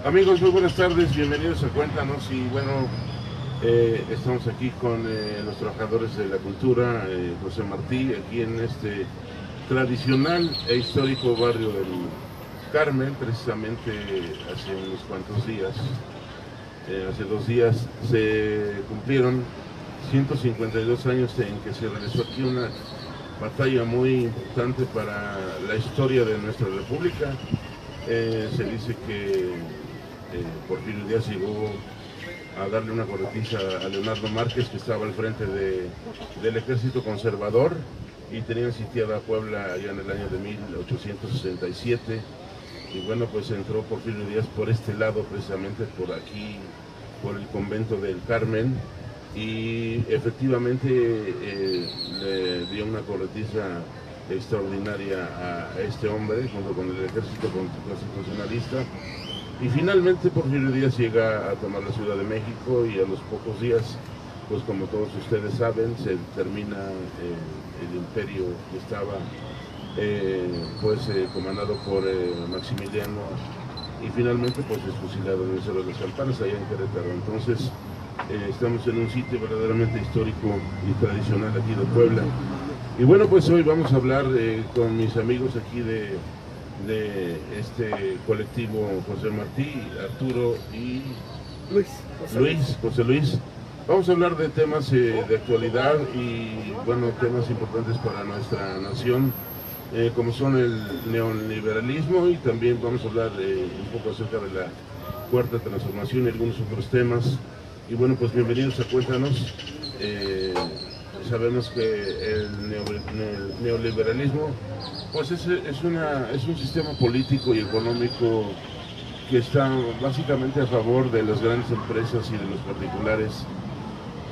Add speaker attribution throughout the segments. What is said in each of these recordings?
Speaker 1: Amigos, muy buenas tardes, bienvenidos a Cuéntanos. Y bueno, estamos aquí con los trabajadores de la cultura, José Martí, aquí en este tradicional e histórico barrio del Carmen. Precisamente hace unos cuantos días, hace 2 días, se cumplieron 152 años en que se realizó aquí una batalla muy importante para la historia de nuestra república. Se dice que Porfirio Díaz llegó a darle una corretiza a Leonardo Márquez, que estaba al frente del ejército conservador, y tenían sitiada Puebla allá en el año de 1867. Y bueno, pues entró Porfirio Díaz por este lado, precisamente por aquí, por el convento del Carmen, y efectivamente le dio una corretiza extraordinaria a este hombre junto con el ejército constitucionalista. Y finalmente Porfirio Díaz llega a tomar la Ciudad de México, y a los pocos días, pues como todos ustedes saben, se termina el imperio que estaba comandado por Maximiliano, y finalmente pues es fusilado en el Cerro de las Campanas, allá en Querétaro. Entonces estamos en un sitio verdaderamente histórico y tradicional aquí de Puebla. Y bueno, pues hoy vamos a hablar con mis amigos aquí de este colectivo, José Martí, Arturo y José Luis. Vamos a hablar de temas de actualidad y bueno, temas importantes para nuestra nación, como son el neoliberalismo, y también vamos a hablar un poco acerca de la cuarta transformación y algunos otros temas. Y bueno, pues bienvenidos a Cuéntanos. Sabemos que el neoliberalismo pues es un sistema político y económico que está básicamente a favor de las grandes empresas y de los particulares.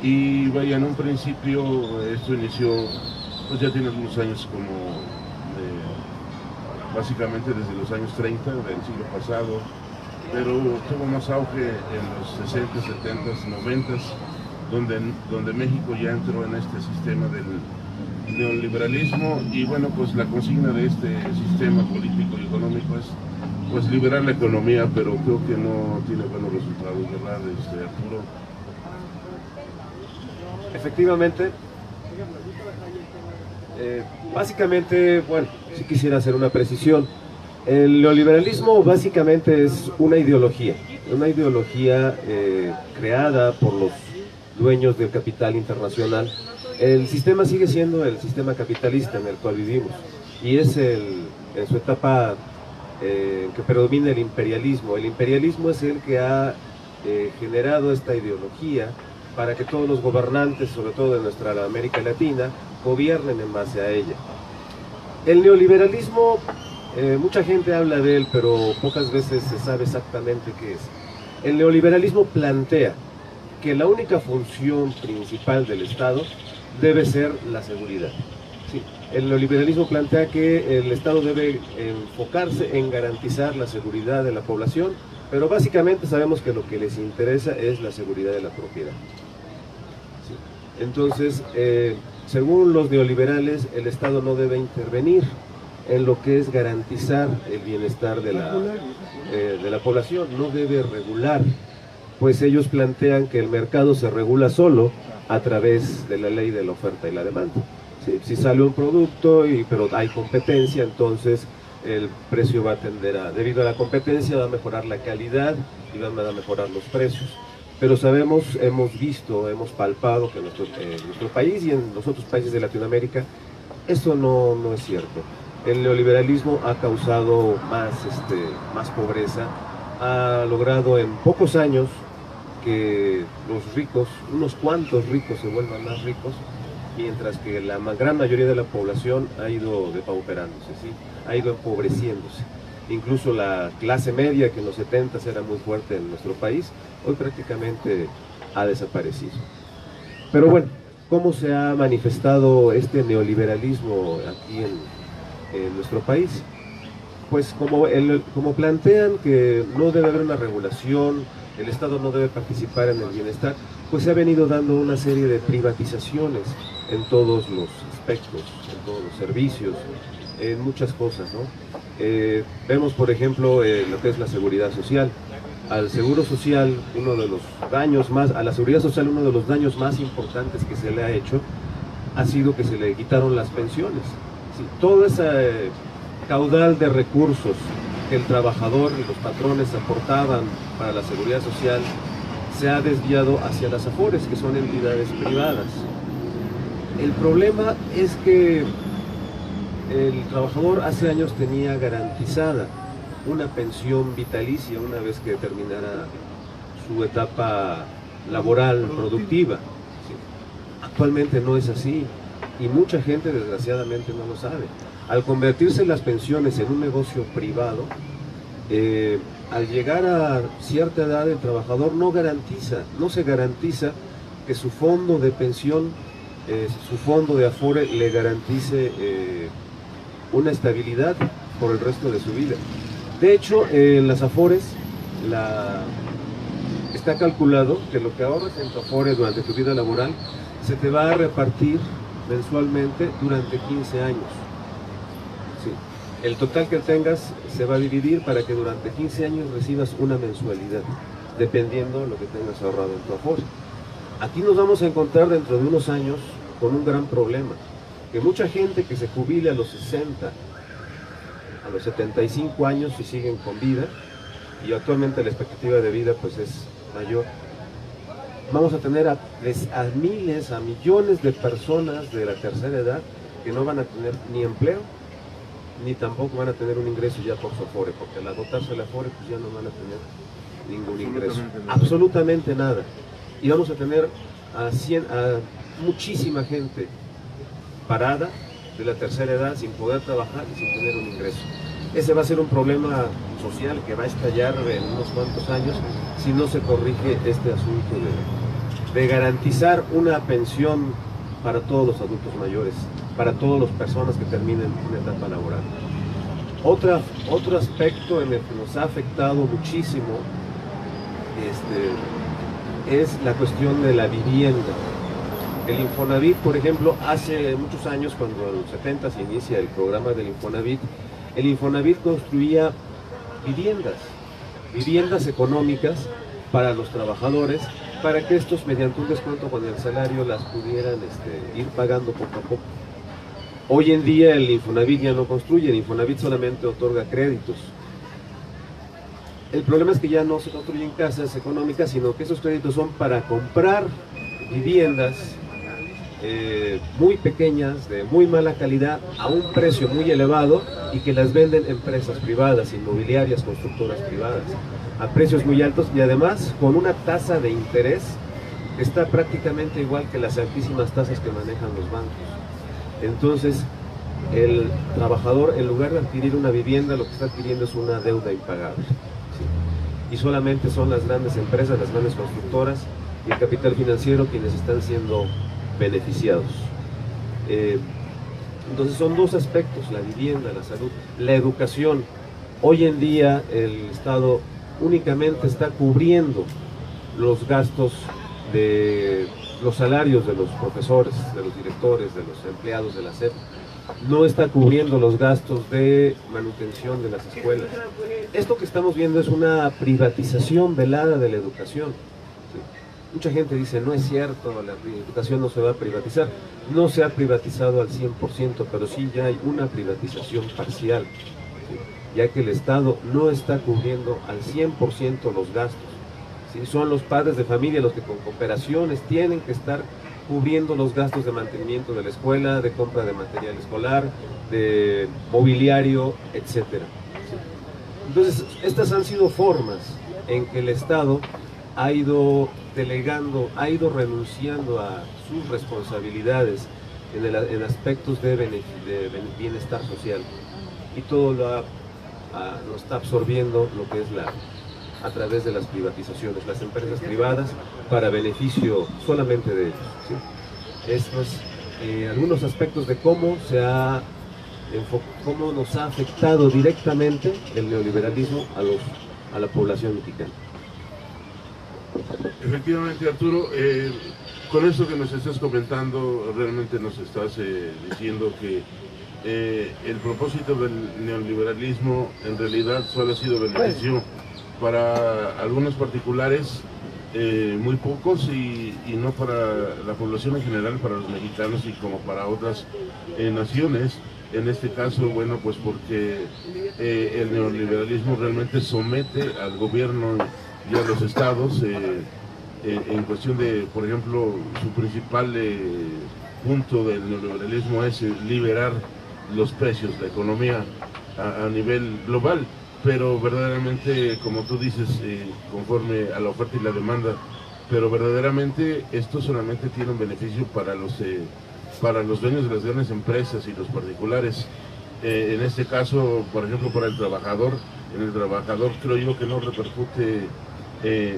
Speaker 1: Y vaya, en un principio esto inició, pues ya tiene algunos años, como básicamente desde los años 30 del siglo pasado, pero tuvo más auge en los 60, 70, 90, donde México ya entró en este sistema del neoliberalismo. Y bueno, pues la consigna de este sistema político y económico es pues liberar la economía, pero creo que no tiene buenos resultados, ¿verdad, Arturo?
Speaker 2: Efectivamente, básicamente, bueno, sí quisiera hacer una precisión. El neoliberalismo básicamente es una ideología creada por los dueños del capital internacional. El sistema sigue siendo el sistema capitalista en el cual vivimos, y es en su etapa que predomina el imperialismo. El imperialismo es el que ha generado esta ideología para que todos los gobernantes, sobre todo de nuestra América Latina, gobiernen en base a ella. El neoliberalismo, mucha gente habla de él, pero pocas veces se sabe exactamente qué es. El neoliberalismo plantea que la única función principal del Estado debe ser la seguridad. Sí, el neoliberalismo plantea que el Estado debe enfocarse en garantizar la seguridad de la población, pero básicamente sabemos que lo que les interesa es la seguridad de la propiedad. Sí. Entonces, según los neoliberales, el Estado no debe intervenir en lo que es garantizar el bienestar de la población, no debe regular, pues ellos plantean que el mercado se regula solo a través de la ley de la oferta y la demanda. Sí, si sale un producto pero hay competencia, entonces el precio va a debido a la competencia, va a mejorar la calidad y van a mejorar los precios. Pero sabemos, hemos visto, hemos palpado que en nuestro país y en los otros países de Latinoamérica, eso no es cierto. El neoliberalismo ha causado más pobreza, ha logrado en pocos años que los ricos, unos cuantos ricos, se vuelvan más ricos, mientras que la gran mayoría de la población ha ido depauperándose, ¿sí? Ha ido empobreciéndose. Incluso la clase media, que en los 70 era muy fuerte en nuestro país, hoy prácticamente ha desaparecido. Pero bueno, ¿cómo se ha manifestado este neoliberalismo aquí en nuestro país? Pues como plantean que no debe haber una regulación, el Estado no debe participar en el bienestar, pues se ha venido dando una serie de privatizaciones en todos los aspectos, en todos los servicios, en muchas cosas, ¿no? Vemos, por ejemplo, lo que es la seguridad social. Al seguro social, a la seguridad social, uno de los daños más importantes que se le ha hecho ha sido que se le quitaron las pensiones. Sí, todo ese caudal de recursos que el trabajador y los patrones aportaban para la seguridad social se ha desviado hacia las AFORES, que son entidades privadas. El problema es que el trabajador hace años tenía garantizada una pensión vitalicia una vez que terminara su etapa laboral productiva. ¿Sí? Actualmente no es así y mucha gente desgraciadamente no lo sabe. Al convertirse las pensiones en un negocio privado, al llegar a cierta edad el trabajador no se garantiza que su fondo de pensión, su fondo de Afore le garantice una estabilidad por el resto de su vida. De hecho, en las Afores está calculado que lo que ahorras en tu Afore durante tu vida laboral se te va a repartir mensualmente durante 15 años. Sí. El total que tengas se va a dividir para que durante 15 años recibas una mensualidad, dependiendo de lo que tengas ahorrado en tu Afore. Aquí nos vamos a encontrar dentro de unos años con un gran problema, que mucha gente que se jubile a los 60, a los 75 años y siguen con vida, y actualmente la expectativa de vida pues es mayor, vamos a tener a miles, a millones de personas de la tercera edad que no van a tener ni empleo, ni tampoco van a tener un ingreso ya por su Afore, porque al agotarse el Afore pues ya no van a tener ningún ingreso, absolutamente nada. Y vamos a tener a muchísima gente parada de la tercera edad sin poder trabajar y sin tener un ingreso. Ese va a ser un problema social que va a estallar en unos cuantos años si no se corrige este asunto de garantizar una pensión para todos los adultos mayores, para todas las personas que terminen una etapa laboral. Otro aspecto en el que nos ha afectado muchísimo es la cuestión de la vivienda. El Infonavit, por ejemplo, hace muchos años, cuando en los 70 se inicia el programa del Infonavit, el Infonavit construía viviendas económicas para los trabajadores, para que estos, mediante un descuento con el salario, las pudieran ir pagando poco a poco. Hoy en día el Infonavit ya no construye, el Infonavit solamente otorga créditos. El problema es que ya no se construyen casas económicas, sino que esos créditos son para comprar viviendas muy pequeñas, de muy mala calidad, a un precio muy elevado, y que las venden empresas privadas, inmobiliarias, constructoras privadas, a precios muy altos, y además con una tasa de interés que está prácticamente igual que las altísimas tasas que manejan los bancos. Entonces el trabajador, en lugar de adquirir una vivienda, lo que está adquiriendo es una deuda impagable. ¿Sí? Y solamente son las grandes empresas, las grandes constructoras y el capital financiero quienes están siendo beneficiados. Entonces son dos aspectos: la vivienda, la salud, la educación. Hoy en día el Estado únicamente está cubriendo los gastos de los salarios de los profesores, de los directores, de los empleados de la SEP. No está cubriendo los gastos de manutención de las escuelas. Esto que estamos viendo es una privatización velada de la educación. Mucha gente dice, no es cierto, la educación no se va a privatizar. No se ha privatizado al 100%, pero sí ya hay una privatización parcial, ¿sí? Ya que el Estado no está cubriendo al 100% los gastos. ¿Sí? Son los padres de familia los que con cooperaciones tienen que estar cubriendo los gastos de mantenimiento de la escuela, de compra de material escolar, de mobiliario, etc. ¿Sí? Entonces, estas han sido formas en que el Estado ha ido delegando, ha ido renunciando a sus responsabilidades en aspectos de bienestar social, y todo lo está absorbiendo lo que es a través de las privatizaciones, las empresas privadas, para beneficio solamente de ellos. ¿Sí? Estos algunos aspectos de cómo nos ha afectado directamente el neoliberalismo a la población mexicana.
Speaker 1: Efectivamente, Arturo, con esto que nos estás comentando, realmente nos estás diciendo que el propósito del neoliberalismo en realidad solo ha sido beneficio para algunos particulares, muy pocos, y no para la población en general, para los mexicanos y como para otras naciones. En este caso, bueno, pues porque el neoliberalismo realmente somete al gobierno y a los estados en cuestión de, por ejemplo, su principal punto del neoliberalismo es liberar los precios, la economía a nivel global, pero verdaderamente, como tú dices, conforme a la oferta y la demanda, pero verdaderamente esto solamente tiene un beneficio para los dueños de las grandes empresas y los particulares. En este caso, por ejemplo, para el trabajador, en el trabajador creo yo que no repercute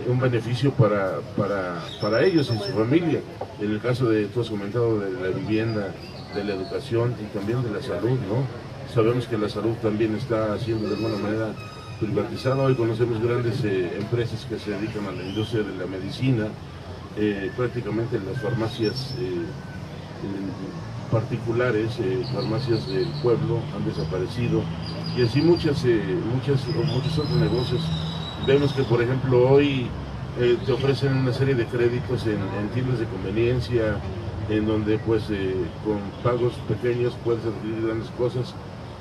Speaker 1: un beneficio para ellos y su familia. En el caso de, tú has comentado, de la vivienda, de la educación y también de la salud, ¿no? Sabemos que la salud también está siendo de alguna manera privatizada. Hoy conocemos grandes empresas que se dedican a la industria de la medicina, prácticamente las farmacias particulares, farmacias del pueblo han desaparecido, y así muchos otros negocios. Vemos que, por ejemplo, hoy te ofrecen una serie de créditos en tiendas de conveniencia, en donde pues con pagos pequeños puedes adquirir grandes cosas,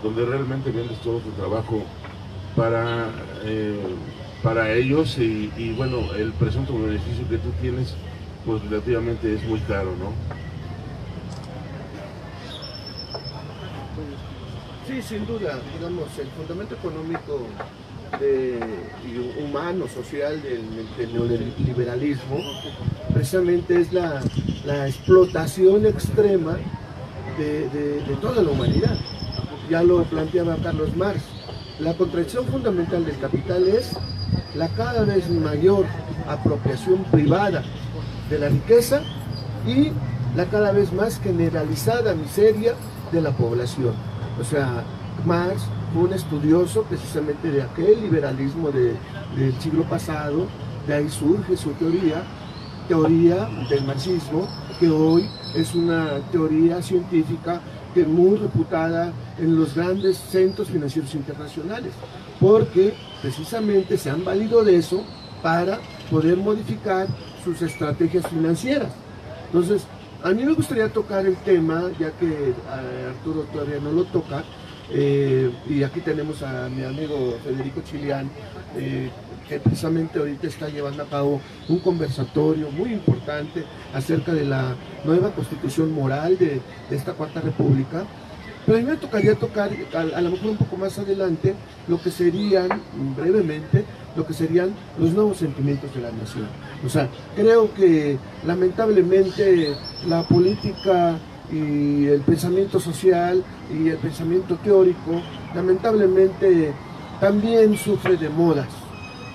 Speaker 1: donde realmente vendes todo tu trabajo para ellos, y bueno, el presunto beneficio que tú tienes pues relativamente es muy caro, ¿no?
Speaker 3: Sí, sin duda, digamos, el fundamento económico y humano, social del neoliberalismo, precisamente es la explotación extrema de toda la humanidad. Ya lo planteaba Carlos Marx. La contradicción fundamental del capital es la cada vez mayor apropiación privada de la riqueza y la cada vez más generalizada miseria de la población. O sea, Marx fue un estudioso precisamente de aquel liberalismo del siglo pasado. De ahí surge su teoría del marxismo, que hoy es una teoría científica que es muy reputada en los grandes centros financieros internacionales, porque precisamente se han valido de eso para poder modificar sus estrategias financieras. Entonces, a mí me gustaría tocar el tema, ya que Arturo todavía no lo toca, y aquí tenemos a mi amigo Federico Chilián, que precisamente ahorita está llevando a cabo un conversatorio muy importante acerca de la nueva constitución moral de esta Cuarta República. Pero a mí me tocaría tocar, a lo mejor un poco más adelante, lo que serían, brevemente, lo que serían los nuevos sentimientos de la nación. O sea, creo que lamentablemente la política y el pensamiento social y el pensamiento teórico, lamentablemente también sufre de modas.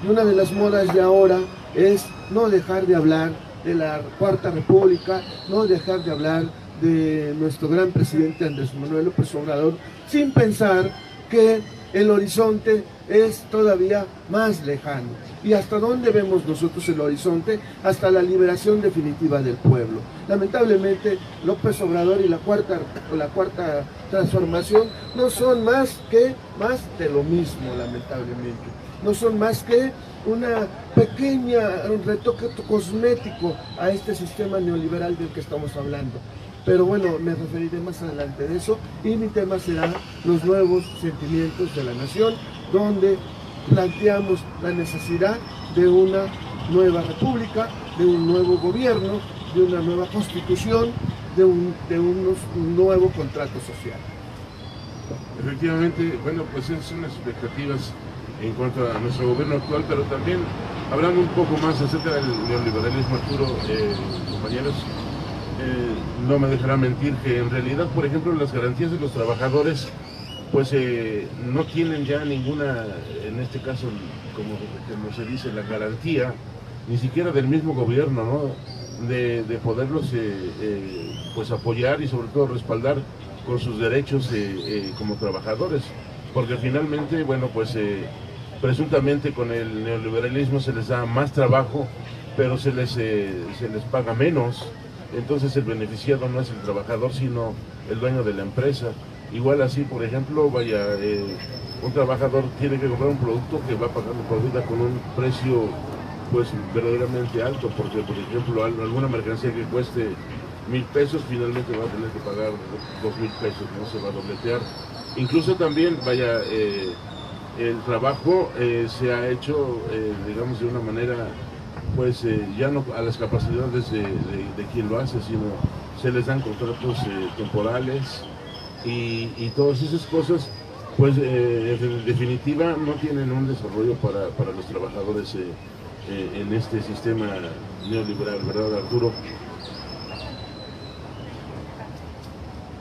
Speaker 3: Y una de las modas de ahora es no dejar de hablar de la Cuarta República, no dejar de hablar de nuestro gran presidente Andrés Manuel López Obrador, sin pensar que el horizonte es todavía más lejano. ¿Y hasta dónde vemos nosotros el horizonte? Hasta la liberación definitiva del pueblo. Lamentablemente, López Obrador y la cuarta transformación no son más de lo mismo, lamentablemente. No son más que un retoque cosmético a este sistema neoliberal del que estamos hablando. Pero bueno, me referiré más adelante de eso, y mi tema será los nuevos sentimientos de la nación, donde planteamos la necesidad de una nueva república, de un nuevo gobierno, de una nueva constitución, de un nuevo contrato social.
Speaker 1: Efectivamente, bueno, pues esas son las expectativas en cuanto a nuestro gobierno actual, pero también hablando un poco más acerca del neoliberalismo, Arturo, compañeros, no me dejará mentir que en realidad, por ejemplo, las garantías de los trabajadores pues no tienen ya ninguna, en este caso, como se dice, la garantía, ni siquiera del mismo gobierno, ¿no? de poderlos pues apoyar y sobre todo respaldar con sus derechos como trabajadores, porque finalmente, bueno, pues presuntamente con el neoliberalismo se les da más trabajo, pero se les paga menos. Entonces el beneficiado no es el trabajador, sino el dueño de la empresa. Igual así, por ejemplo, un trabajador tiene que comprar un producto que va pagando por vida con un precio pues verdaderamente alto, porque por ejemplo alguna mercancía que cueste 1,000 pesos finalmente va a tener que pagar 2,000 pesos, no se va a dobletear. Incluso también, el trabajo se ha hecho, digamos, de una manera, pues ya no a las capacidades de quien lo hace, sino se les dan contratos temporales y todas esas cosas, pues en definitiva no tienen un desarrollo para los trabajadores en este sistema neoliberal, ¿verdad, Arturo?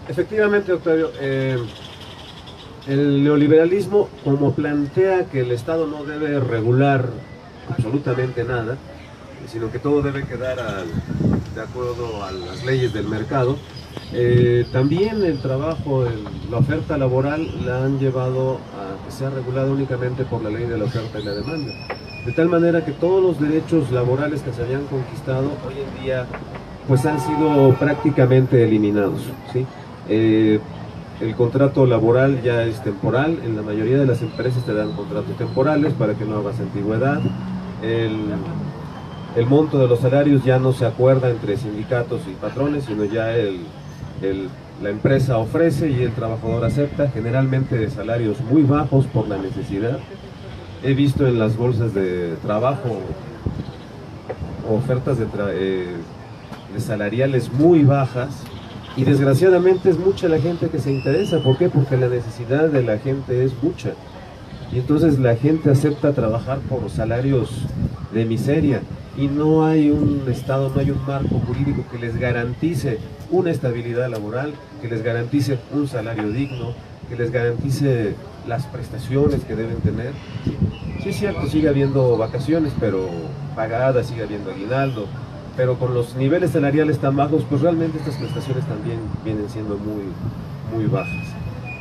Speaker 2: Efectivamente, Octavio, el neoliberalismo, como plantea que el Estado no debe regular absolutamente nada, sino que todo debe quedar de acuerdo a las leyes del mercado, también el trabajo, la oferta laboral la han llevado a que sea regulada únicamente por la ley de la oferta y la demanda. De tal manera que todos los derechos laborales que se habían conquistado hoy en día pues han sido prácticamente eliminados, ¿sí? El contrato laboral ya es temporal, en la mayoría de las empresas te dan contratos temporales para que no hagas antigüedad. El monto de los salarios ya no se acuerda entre sindicatos y patrones, sino ya la empresa ofrece y el trabajador acepta, generalmente de salarios muy bajos por la necesidad. He visto en las bolsas de trabajo ofertas de salariales muy bajas, y desgraciadamente es mucha la gente que se interesa. ¿Por qué? Porque la necesidad de la gente es mucha, y entonces la gente acepta trabajar por salarios de miseria, y no hay un Estado, no hay un marco jurídico que les garantice una estabilidad laboral, que les garantice un salario digno, que les garantice las prestaciones que deben tener. Sí es cierto, sigue habiendo vacaciones, pero pagadas, sigue habiendo aguinaldo, pero con los niveles salariales tan bajos, pues realmente estas prestaciones también vienen siendo muy, muy bajas.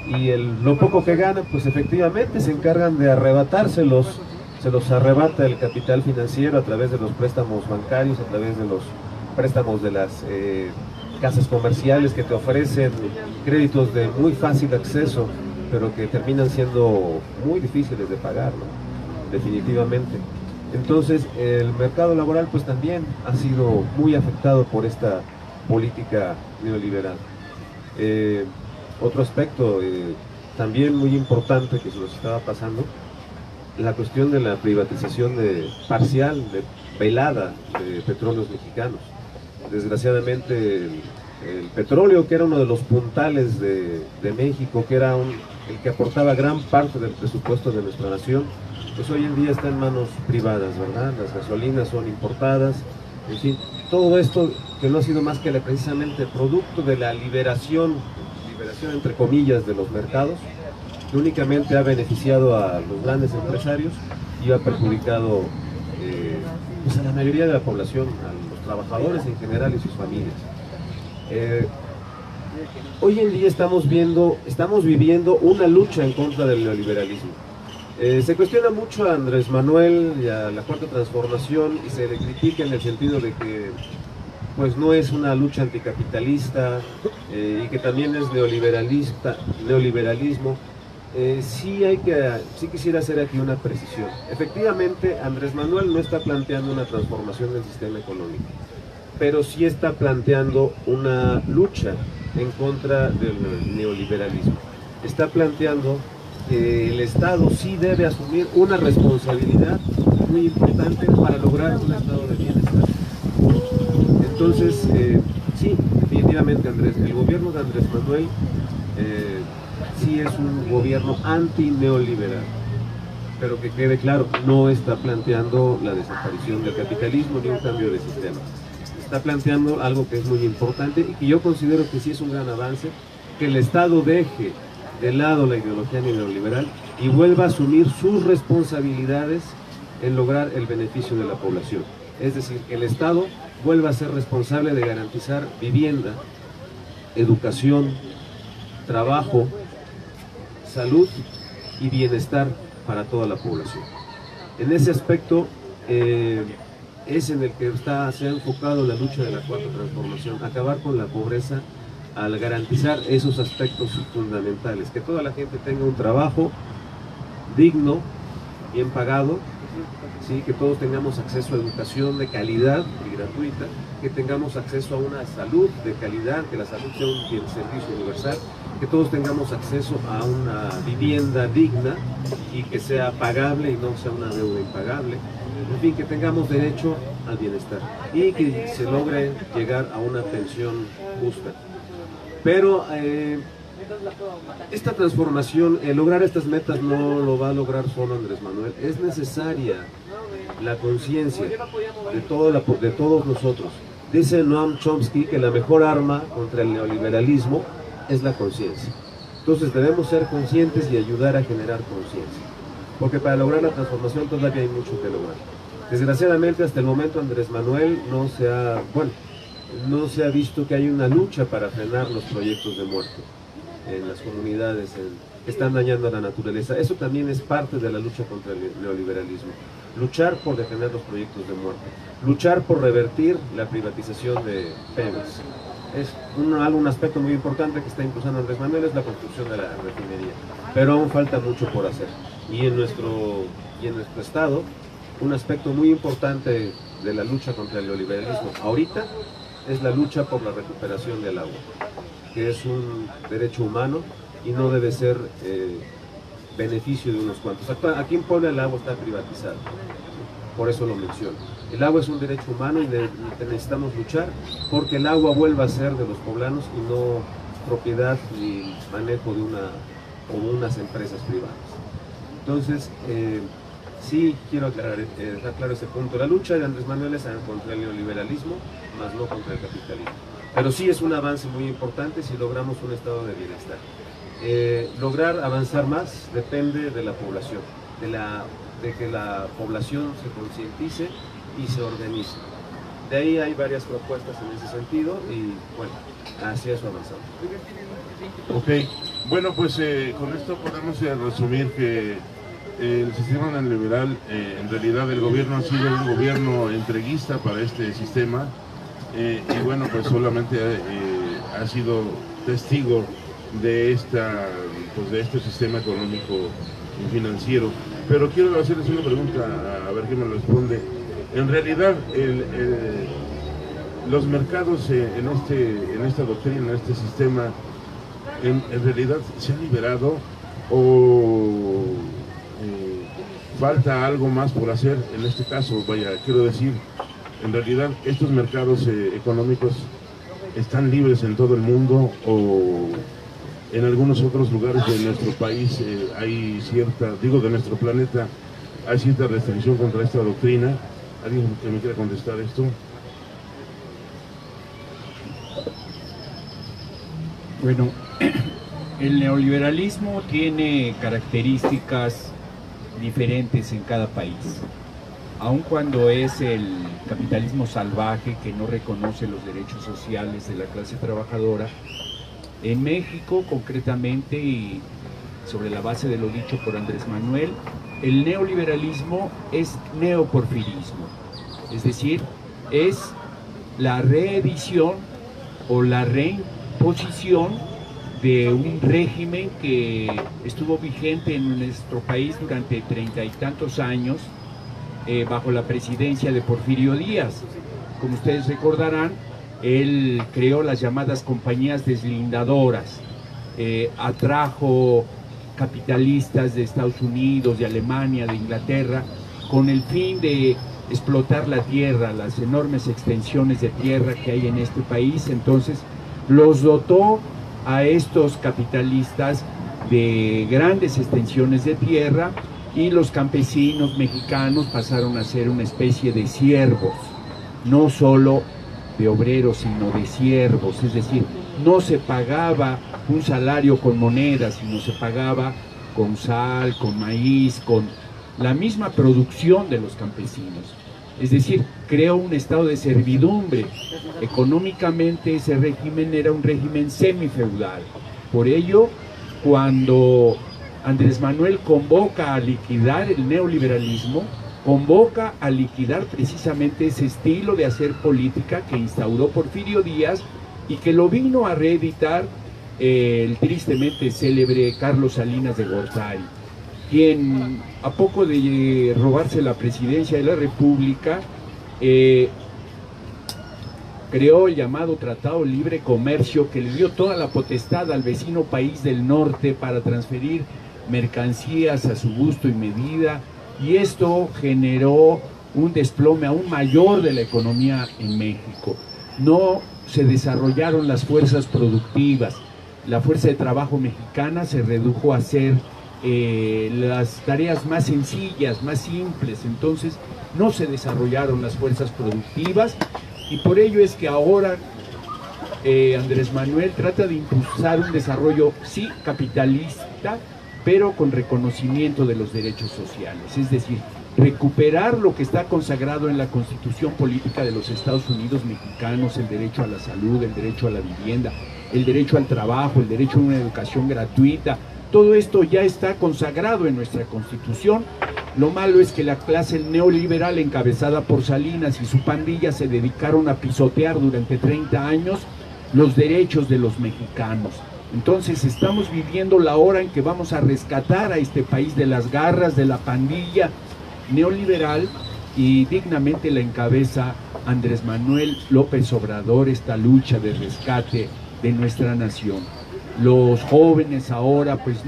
Speaker 2: Y lo poco que ganan, pues efectivamente se encargan de arrebatárselos, se los arrebata el capital financiero a través de los préstamos bancarios, a través de los préstamos de las casas comerciales que te ofrecen créditos de muy fácil acceso, pero que terminan siendo muy difíciles de pagar, ¿no? Definitivamente. Entonces el mercado laboral pues también ha sido muy afectado por esta política neoliberal. Otro aspecto también muy importante que se nos estaba pasando, la cuestión de la privatización parcial, velada de petróleos mexicanos. Desgraciadamente el petróleo, que era uno de los puntales de México, que era el que aportaba gran parte del presupuesto de nuestra nación, pues hoy en día está en manos privadas, ¿verdad? Las gasolinas son importadas, en fin, todo esto que no ha sido más que precisamente producto de la liberación entre comillas de los mercados, que únicamente ha beneficiado a los grandes empresarios y ha perjudicado pues a la mayoría de la población, a los trabajadores en general y sus familias. Hoy en día estamos viviendo una lucha en contra del neoliberalismo. Se cuestiona mucho a Andrés Manuel y a la Cuarta Transformación, y se le critica en el sentido de que pues no es una lucha anticapitalista y que también es neoliberalismo. Sí quisiera hacer aquí una precisión. Efectivamente, Andrés Manuel no está planteando una transformación del sistema económico, pero sí está planteando una lucha en contra del neoliberalismo. Está planteando que el Estado sí debe asumir una responsabilidad muy importante para lograr un estado de bienestar. Entonces, sí, definitivamente el gobierno de Andrés Manuel sí es un gobierno anti-neoliberal, pero que quede claro, no está planteando la desaparición del capitalismo ni un cambio de sistema. Está planteando algo que es muy importante y que yo considero que sí es un gran avance, que el Estado deje de lado la ideología neoliberal y vuelva a asumir sus responsabilidades en lograr el beneficio de la población. Es decir, que el Estado vuelva a ser responsable de garantizar vivienda, educación, trabajo, salud y bienestar para toda la población. En ese aspecto es en el que se ha enfocado la lucha de la Cuarta Transformación: acabar con la pobreza al garantizar esos aspectos fundamentales, que toda la gente tenga un trabajo digno, bien pagado, ¿sí? Que todos tengamos acceso a educación de calidad y gratuita, que tengamos acceso a una salud de calidad, que la salud sea un bien servicio universal, que todos tengamos acceso a una vivienda digna y que sea pagable y no sea una deuda impagable, en fin, que tengamos derecho al bienestar y que se logre llegar a una pensión justa. Pero esta transformación, lograr estas metas no lo va a lograr solo Andrés Manuel, es necesaria la conciencia de todos nosotros. Dice Noam Chomsky que la mejor arma contra el neoliberalismo es la conciencia. Entonces debemos ser conscientes y ayudar a generar conciencia, porque para lograr la transformación todavía hay mucho que lograr. Desgraciadamente hasta el momento Andrés Manuel no se ha visto que hay una lucha para frenar los proyectos de muerte en las comunidades que están dañando a la naturaleza. Eso también es parte de la lucha contra el neoliberalismo. Luchar por detener los proyectos de muerte, luchar por revertir la privatización de Pemex. Es un aspecto muy importante que está impulsando Andrés Manuel, es la construcción de la refinería, pero aún falta mucho por hacer. Y en nuestro estado, un aspecto muy importante de la lucha contra el neoliberalismo ahorita es la lucha por la recuperación del agua, que es un derecho humano y no debe ser beneficio de unos cuantos. Aquí en Puebla el agua está privatizada, por eso lo menciono. El agua es un derecho humano y necesitamos luchar porque el agua vuelva a ser de los poblanos y no propiedad ni manejo de unas empresas privadas. Entonces, sí quiero dejar claro ese punto. La lucha de Andrés Manuel es contra el neoliberalismo, más no contra el capitalismo. Pero sí es un avance muy importante si logramos un estado de bienestar. Lograr avanzar más depende de la población, de que la población se concientice y se organice. De ahí hay varias propuestas en ese sentido y bueno, hacia eso avanzamos.
Speaker 1: Ok, bueno pues con esto podemos resumir que el sistema neoliberal, en realidad el gobierno ha sido un gobierno entreguista para este sistema y bueno pues solamente ha sido testigo de este sistema económico y financiero. Pero quiero hacerles una pregunta, a ver qué me responde. En realidad, los mercados en esta doctrina, en este sistema, en realidad se han liberado o falta algo más por hacer en este caso. Vaya, quiero decir, en realidad estos mercados económicos están libres en todo el mundo o en algunos otros lugares de nuestro país hay cierta, de nuestro planeta, hay cierta restricción contra esta doctrina. ¿Alguien que me quiera contestar esto?
Speaker 4: Bueno, el neoliberalismo tiene características diferentes en cada país. Aun cuando es el capitalismo salvaje que no reconoce los derechos sociales de la clase trabajadora, en México concretamente y sobre la base de lo dicho por Andrés Manuel, el neoliberalismo es neoporfirismo, es decir, es la reedición o la reimposición de un régimen que estuvo vigente en nuestro país durante 30 y tantos años bajo la presidencia de Porfirio Díaz. Como ustedes recordarán, él creó las llamadas compañías deslindadoras, atrajo capitalistas de Estados Unidos, de Alemania, de Inglaterra, con el fin de explotar la tierra, las enormes extensiones de tierra que hay en este país. Entonces los dotó a estos capitalistas de grandes extensiones de tierra y los campesinos mexicanos pasaron a ser una especie de siervos, no solo de obreros, sino de siervos, es decir, no se pagaba un salario con monedas, sino se pagaba con sal, con maíz, con la misma producción de los campesinos. Es decir, creó un estado de servidumbre. Económicamente ese régimen era un régimen semifeudal. Por ello, cuando Andrés Manuel convoca a liquidar el neoliberalismo, convoca a liquidar precisamente ese estilo de hacer política que instauró Porfirio Díaz y que lo vino a reeditar el tristemente célebre Carlos Salinas de Gortari, quien a poco de robarse la presidencia de la República creó el llamado Tratado de Libre Comercio, que le dio toda la potestad al vecino país del norte para transferir mercancías a su gusto y medida, y esto generó un desplome aún mayor de la economía en México. No se desarrollaron las fuerzas productivas, la fuerza de trabajo mexicana se redujo a hacer las tareas más sencillas, más simples, entonces no se desarrollaron las fuerzas productivas, y por ello es que ahora Andrés Manuel trata de impulsar un desarrollo, sí, capitalista, pero con reconocimiento de los derechos sociales, es decir, recuperar lo que está consagrado en la Constitución Política de los Estados Unidos mexicanos, el derecho a la salud, el derecho a la vivienda, el derecho al trabajo, el derecho a una educación gratuita. Todo esto ya está consagrado en nuestra Constitución. Lo malo es que la clase neoliberal encabezada por Salinas y su pandilla se dedicaron a pisotear durante 30 años los derechos de los mexicanos. Entonces estamos viviendo la hora en que vamos a rescatar a este país de las garras de la pandilla neoliberal, y dignamente la encabeza Andrés Manuel López Obrador, esta lucha de rescate de nuestra nación. Los jóvenes ahora pues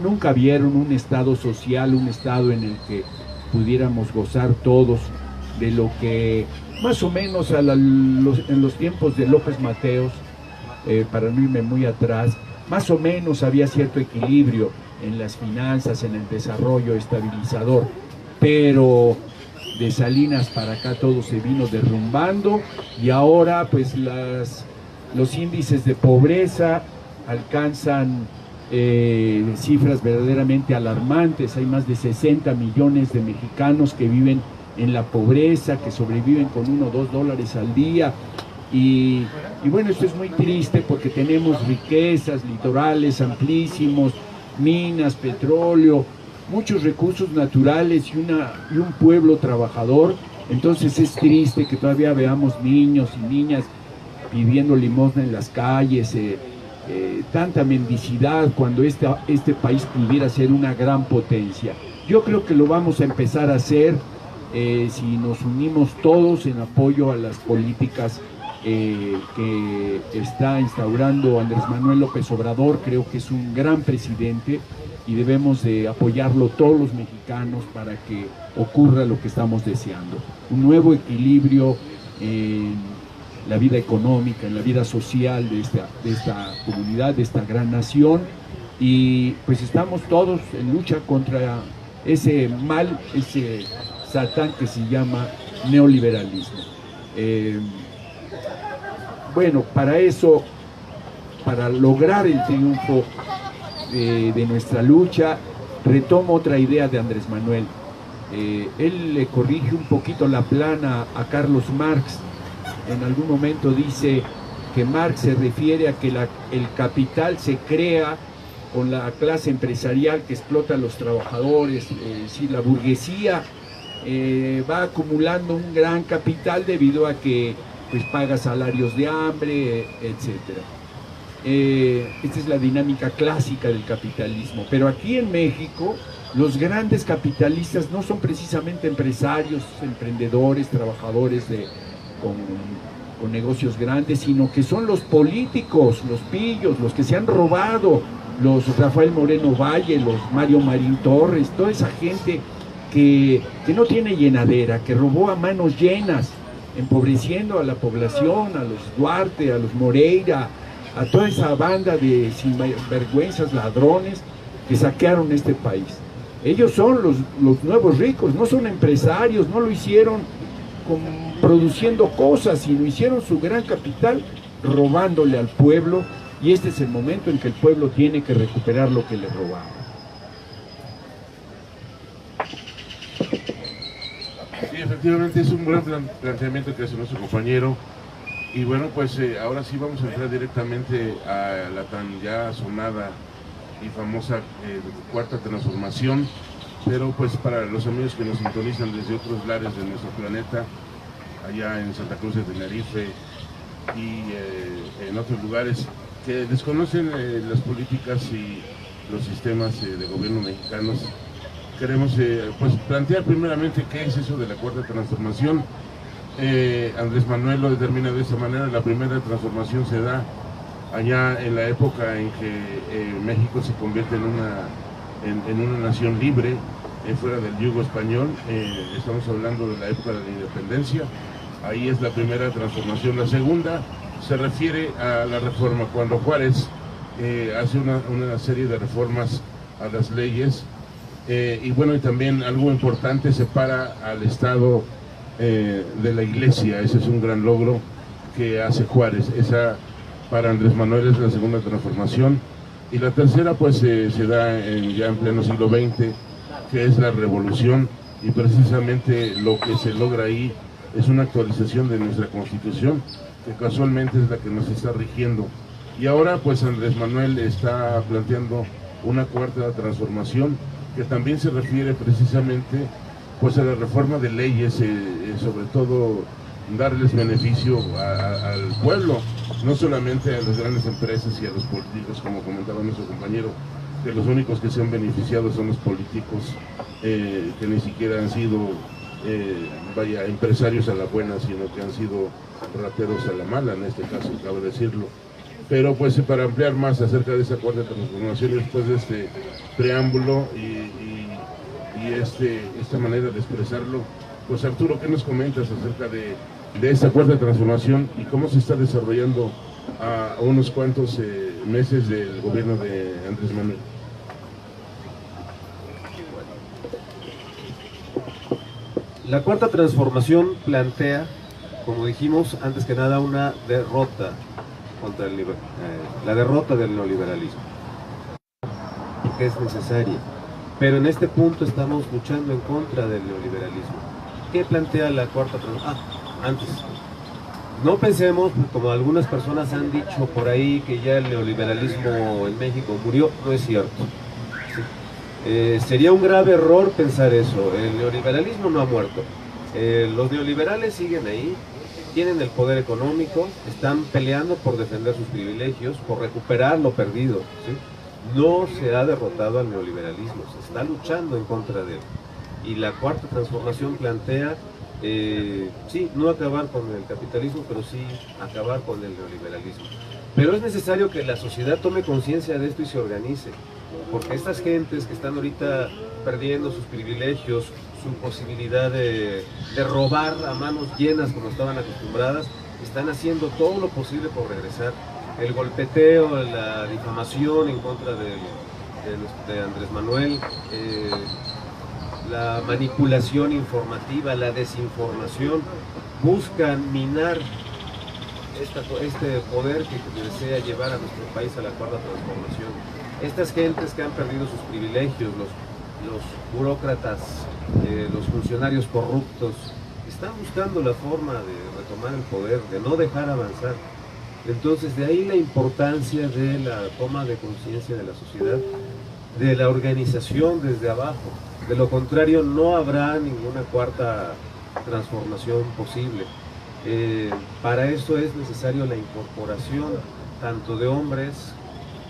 Speaker 4: nunca vieron un estado social, un estado en el que pudiéramos gozar todos de lo que más o menos en los tiempos de López Mateos, para no irme muy atrás, más o menos había cierto equilibrio en las finanzas, en el desarrollo estabilizador, pero de Salinas para acá todo se vino derrumbando, y ahora pues los índices de pobreza alcanzan cifras verdaderamente alarmantes. Hay más de 60 millones de mexicanos que viven en la pobreza, que sobreviven con 1 o 2 dólares al día, y bueno, esto es muy triste porque tenemos riquezas, litorales amplísimos, minas, petróleo, muchos recursos naturales y un pueblo trabajador. Entonces es triste que todavía veamos niños y niñas pidiendo limosna en las calles, tanta mendicidad, cuando este país pudiera ser una gran potencia. Yo creo que lo vamos a empezar a hacer si nos unimos todos en apoyo a las políticas que está instaurando Andrés Manuel López Obrador. Creo que es un gran presidente y debemos de apoyarlo todos los mexicanos para que ocurra lo que estamos deseando. Un nuevo equilibrio en la vida económica, en la vida social de esta comunidad, de esta gran nación, y pues estamos todos en lucha contra ese mal, ese satán que se llama neoliberalismo. Bueno, para eso, para lograr el triunfo de nuestra lucha, retomo otra idea de Andrés Manuel. Él le corrige un poquito la plana a Carlos Marx. En algún momento dice que Marx se refiere a que el capital se crea con la clase empresarial que explota a los trabajadores. Si la burguesía va acumulando un gran capital debido a que pues paga salarios de hambre, etcétera. Esta es la dinámica clásica del capitalismo, pero aquí en México los grandes capitalistas no son precisamente empresarios, emprendedores, trabajadores con negocios grandes, sino que son los políticos, los pillos, los que se han robado, los Rafael Moreno Valle, los Mario Marín Torres, toda esa gente que no tiene llenadera, que robó a manos llenas, empobreciendo a la población, a los Duarte, a los Moreira, a toda esa banda de sinvergüenzas, ladrones que saquearon este país. Ellos son los nuevos ricos, no son empresarios, no lo hicieron produciendo cosas, sino hicieron su gran capital robándole al pueblo, y este es el momento en que el pueblo tiene que recuperar lo que le robaron.
Speaker 1: Sí, efectivamente es un gran planteamiento que hace nuestro compañero. Y bueno, pues ahora sí vamos a entrar directamente a la tan ya sonada y famosa cuarta transformación, pero pues para los amigos que nos sintonizan desde otros lares de nuestro planeta, allá en Santa Cruz de Tenerife, y en otros lugares que desconocen las políticas y los sistemas de gobierno mexicanos. Queremos pues plantear primeramente qué es eso de la cuarta transformación. Andrés Manuel lo determina de esta manera. La primera transformación se da allá en la época en que México se convierte en una nación libre, fuera del yugo español. Estamos hablando de la época de la independencia. Ahí es la primera transformación. La segunda se refiere a la reforma, cuando Juárez hace una serie de reformas a las leyes, y bueno, y también algo importante, separa al Estado de la Iglesia. Ese es un gran logro que hace Juárez. Esa para Andrés Manuel es la segunda transformación. Y la tercera pues se da ya en pleno siglo XX, que es la revolución, y precisamente lo que se logra ahí es una actualización de nuestra Constitución, que casualmente es la que nos está rigiendo. Y ahora pues Andrés Manuel está planteando una cuarta transformación, que también se refiere precisamente pues a la reforma de leyes, sobre todo darles beneficio al pueblo, no solamente a las grandes empresas y a los políticos, como comentaba nuestro compañero, que los únicos que se han beneficiado son los políticos que ni siquiera han sido empresarios a la buena, sino que han sido rateros a la mala, en este caso, cabe decirlo. Pero pues para ampliar más acerca de esa cuarta transformación, después de este preámbulo y esta manera de expresarlo, pues Arturo, ¿qué nos comentas acerca de esta cuarta transformación y cómo se está desarrollando a unos cuantos meses del gobierno de Andrés Manuel?
Speaker 2: La cuarta transformación plantea, como dijimos, antes que nada una derrota contra la derrota del neoliberalismo, que es necesaria. Pero en este punto estamos luchando en contra del neoliberalismo. ¿Qué plantea la cuarta transformación? Antes, no pensemos, como algunas personas han dicho por ahí, que ya el neoliberalismo en México murió. No es cierto. ¿Sí? Sería un grave error pensar eso. El neoliberalismo no ha muerto. Los neoliberales siguen ahí, tienen el poder económico, están peleando por defender sus privilegios, por recuperar lo perdido. ¿Sí? No se ha derrotado al neoliberalismo, se está luchando en contra de él. Y la cuarta transformación plantea, sí, no acabar con el capitalismo, pero sí acabar con el neoliberalismo. Pero es necesario que la sociedad tome conciencia de esto y se organice, porque estas gentes que están ahorita perdiendo sus privilegios, su posibilidad de robar a manos llenas como estaban acostumbradas, están haciendo todo lo posible por regresar. El golpeteo, la difamación en contra de Andrés Manuel, la manipulación informativa, la desinformación, buscan minar este poder que desea llevar a nuestro país a la cuarta transformación. Estas gentes que han perdido sus privilegios, los burócratas, los funcionarios corruptos, están buscando la forma de retomar el poder, de no dejar avanzar. Entonces, de ahí la importancia de la toma de conciencia de la sociedad, de la organización desde abajo. De lo contrario, no habrá ninguna cuarta transformación posible. Para eso es necesario la incorporación tanto de hombres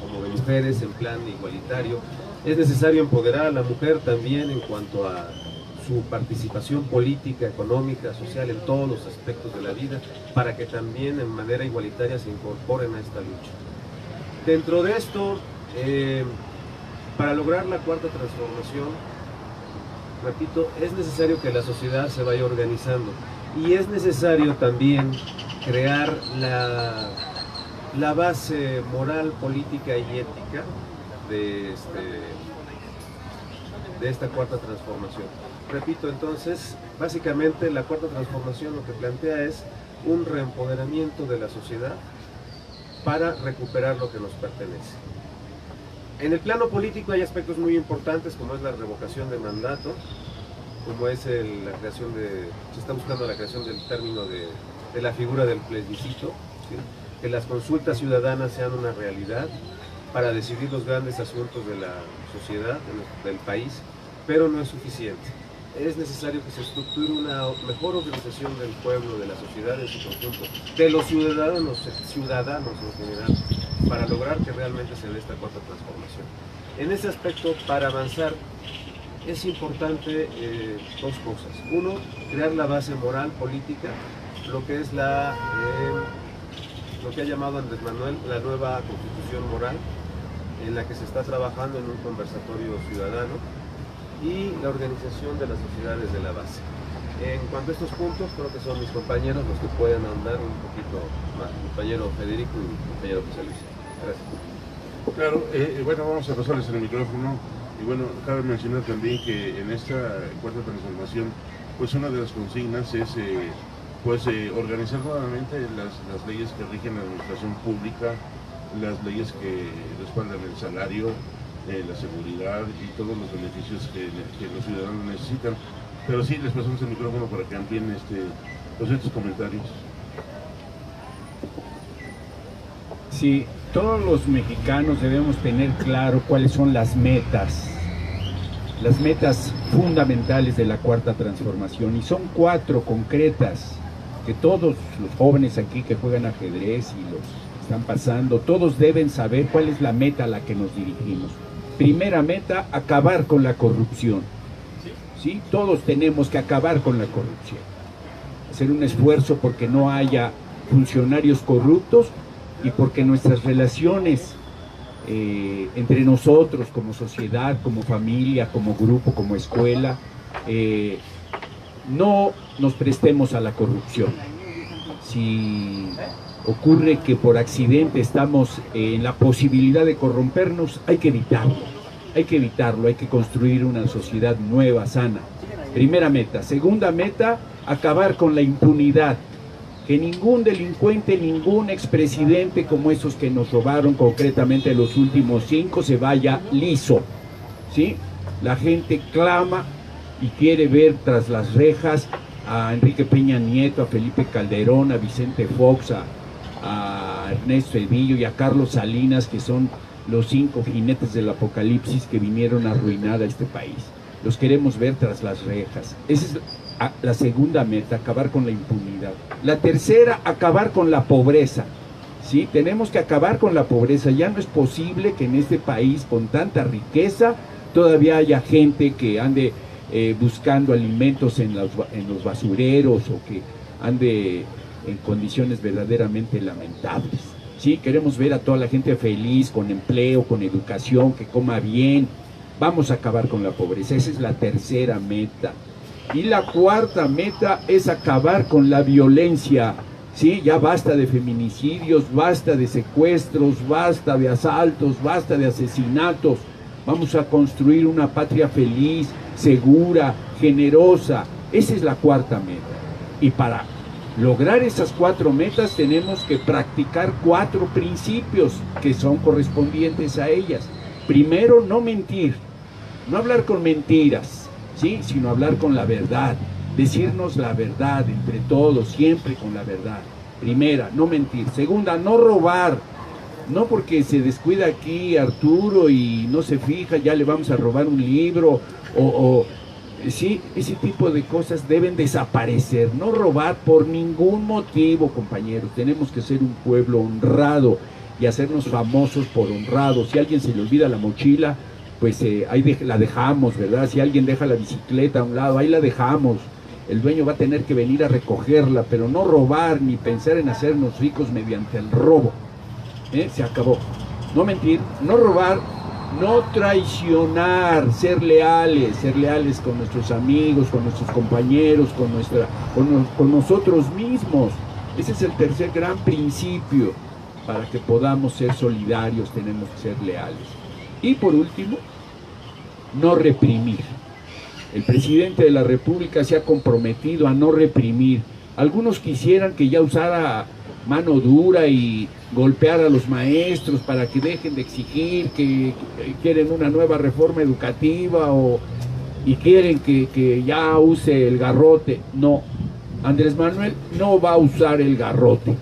Speaker 2: como de mujeres en plan igualitario. Es necesario empoderar a la mujer también en cuanto a su participación política, económica, social, en todos los aspectos de la vida, para que también en manera igualitaria se incorporen a esta lucha. Dentro de esto, para lograr la cuarta transformación, repito, es necesario que la sociedad se vaya organizando y es necesario también crear la base moral, política y ética de esta cuarta transformación. Repito, entonces, básicamente la cuarta transformación lo que plantea es un reempoderamiento de la sociedad para recuperar lo que nos pertenece. En el plano político hay aspectos muy importantes, como es la revocación de mandato, como es la creación se está buscando la creación del término de la figura del plebiscito, ¿sí? Que las consultas ciudadanas sean una realidad para decidir los grandes asuntos de la sociedad, del país, pero no es suficiente. es necesario que se estructure una mejor organización del pueblo, de la sociedad en su conjunto, de los ciudadanos en general, para lograr que realmente se dé esta cuarta transformación. En ese aspecto, para avanzar, es importante dos cosas. Uno, crear la base moral, política, lo que es lo que ha llamado Andrés Manuel la nueva constitución moral, en la que se está trabajando en un conversatorio ciudadano, y la organización de las sociedades de la base. En cuanto a estos puntos, creo que son mis compañeros los que pueden andar un poquito más, compañero Federico y compañero José Luis. Gracias.
Speaker 1: Claro, bueno, vamos a pasarles el micrófono. Y bueno, cabe mencionar también que en esta cuarta transformación, pues una de las consignas es organizar nuevamente las leyes que rigen la administración pública, las leyes que respaldan el salario, la seguridad y todos los beneficios que los ciudadanos necesitan. Pero sí, les pasamos el micrófono para que amplíen estos comentarios.
Speaker 4: Sí, todos los mexicanos debemos tener claro cuáles son las metas fundamentales de la cuarta transformación, y son 4 concretas que todos los jóvenes aquí que juegan ajedrez y los que están pasando, todos deben saber cuál es la meta a la que nos dirigimos. Primera meta, acabar con la corrupción. ¿Sí? Todos tenemos que acabar con la corrupción, hacer un esfuerzo porque no haya funcionarios corruptos y porque nuestras relaciones entre nosotros como sociedad, como familia, como grupo, como escuela, no nos prestemos a la corrupción. Si ocurre que por accidente estamos en la posibilidad de corrompernos, hay que evitarlo, hay que construir una sociedad nueva, sana. Primera meta. Segunda meta, acabar con la impunidad. Que ningún delincuente, ningún expresidente como esos que nos robaron concretamente los últimos 5 se vaya liso, ¿sí? La gente clama y quiere ver tras las rejas a Enrique Peña Nieto, a Felipe Calderón, a Vicente Fox, a Ernesto Zedillo y a Carlos Salinas, que son los 5 jinetes del apocalipsis que vinieron a arruinar a este país. Los queremos ver tras las rejas. Esa es la segunda meta, acabar con la impunidad. La tercera, acabar con la pobreza. ¿Sí? Tenemos que acabar con la pobreza. Ya no es posible que en este país, con tanta riqueza, todavía haya gente que ande buscando alimentos en los basureros, o que ande en condiciones verdaderamente lamentables. ¿Sí? Queremos ver a toda la gente feliz, con empleo, con educación, que coma bien. Vamos a acabar con la pobreza. Esa es la tercera meta. Y la cuarta meta es acabar con la violencia. Sí, ya basta de feminicidios, basta de secuestros, basta de asaltos, basta de asesinatos. Vamos a construir una patria feliz, segura, generosa. Esa es la cuarta meta. Y para lograr esas 4 metas tenemos que practicar 4 principios que son correspondientes a ellas. Primero, no mentir, no hablar con mentiras, ¿sí? Sino hablar con la verdad, decirnos la verdad entre todos, siempre con la verdad. Primera, no mentir. Segunda, no robar. No porque se descuida aquí Arturo y no se fija, ya le vamos a robar un libro, sí, ese tipo de cosas deben desaparecer. No robar por ningún motivo, compañeros. Tenemos que ser un pueblo honrado y hacernos famosos por honrados. Si a alguien se le olvida la mochila, pues ahí la dejamos, ¿verdad? Si alguien deja la bicicleta a un lado, ahí la dejamos. El dueño va a tener que venir a recogerla, pero no robar ni pensar en hacernos ricos mediante el robo. Se acabó. No mentir, no robar, no traicionar, ser leales con nuestros amigos, con nuestros compañeros, con nosotros mismos. Ese es el tercer gran principio. Para que podamos ser solidarios tenemos que ser leales. Y por último, no reprimir. El presidente de la República se ha comprometido a no reprimir. Algunos quisieran que ya usara mano dura y golpear a los maestros para que dejen de exigir, que quieren una nueva reforma educativa y quieren que ya use el garrote. No, Andrés Manuel no va a usar el garrote.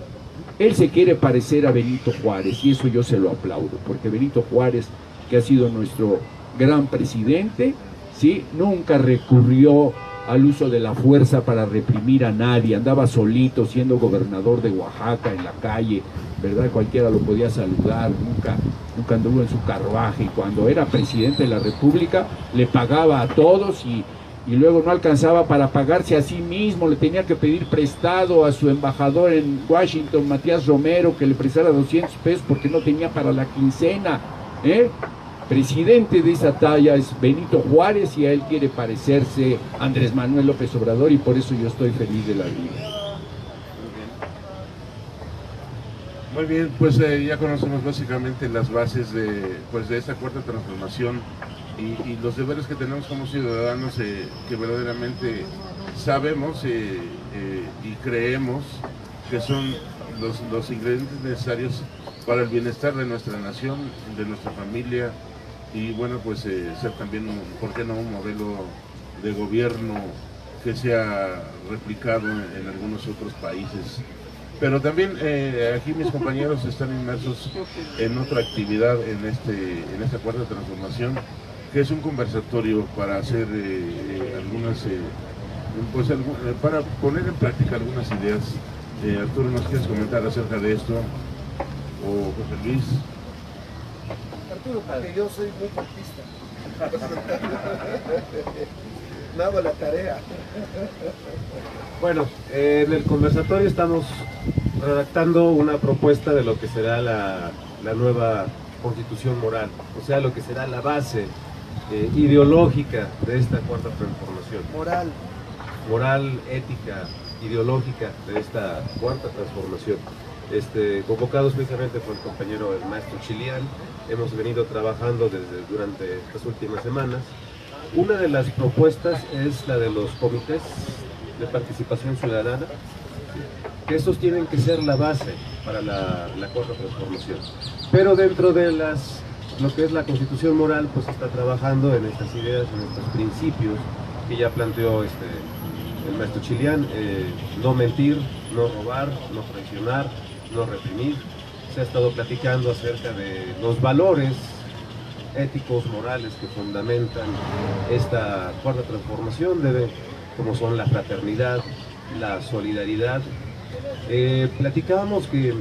Speaker 4: Él se quiere parecer a Benito Juárez y eso yo se lo aplaudo, porque Benito Juárez, que ha sido nuestro gran presidente, ¿sí? Nunca recurrió al uso de la fuerza para reprimir a nadie, andaba solito siendo gobernador de Oaxaca en la calle, ¿verdad? Cualquiera lo podía saludar, nunca anduvo en su carruaje, y cuando era presidente de la República le pagaba a todos y luego no alcanzaba para pagarse a sí mismo, le tenía que pedir prestado a su embajador en Washington, Matías Romero, que le prestara 200 pesos porque no tenía para la quincena, ¿eh? Presidente de esa talla es Benito Juárez y a él quiere parecerse Andrés Manuel López Obrador, y por eso yo estoy feliz de la vida.
Speaker 1: Muy bien, pues ya conocemos básicamente las bases de esta cuarta transformación y los deberes que tenemos como ciudadanos, que verdaderamente sabemos y creemos que son los ingredientes necesarios para el bienestar de nuestra nación, de nuestra familia, y bueno, pues ser también, ¿por qué no?, un modelo de gobierno que sea replicado en algunos otros países. Pero también aquí mis compañeros están inmersos en otra actividad en esta cuarta transformación, que es un conversatorio para hacer para poner en práctica algunas ideas. Arturo, ¿nos quieres comentar acerca de esto? O José Luis.
Speaker 3: Arturo, porque yo soy muy partista. No hago la tarea.
Speaker 2: Bueno, en el conversatorio estamos redactando una propuesta de lo que será la nueva constitución moral, o sea, lo que será la base ideológica de esta cuarta transformación. Moral, ética, ideológica de esta cuarta transformación. Convocados precisamente por el compañero el maestro Chilián, hemos venido trabajando durante estas últimas semanas. Una de las propuestas es la de los comités de participación ciudadana, que estos tienen que ser la base para la cuarta transformación. Pero dentro de lo que es la constitución moral, pues está trabajando en estas ideas, en estos principios que ya planteó el maestro Chilián: no mentir, no robar, no traicionar, no reprimir. Se ha estado platicando acerca de los valores éticos, morales que fundamentan esta cuarta transformación, como son la fraternidad, la solidaridad. Platicábamos que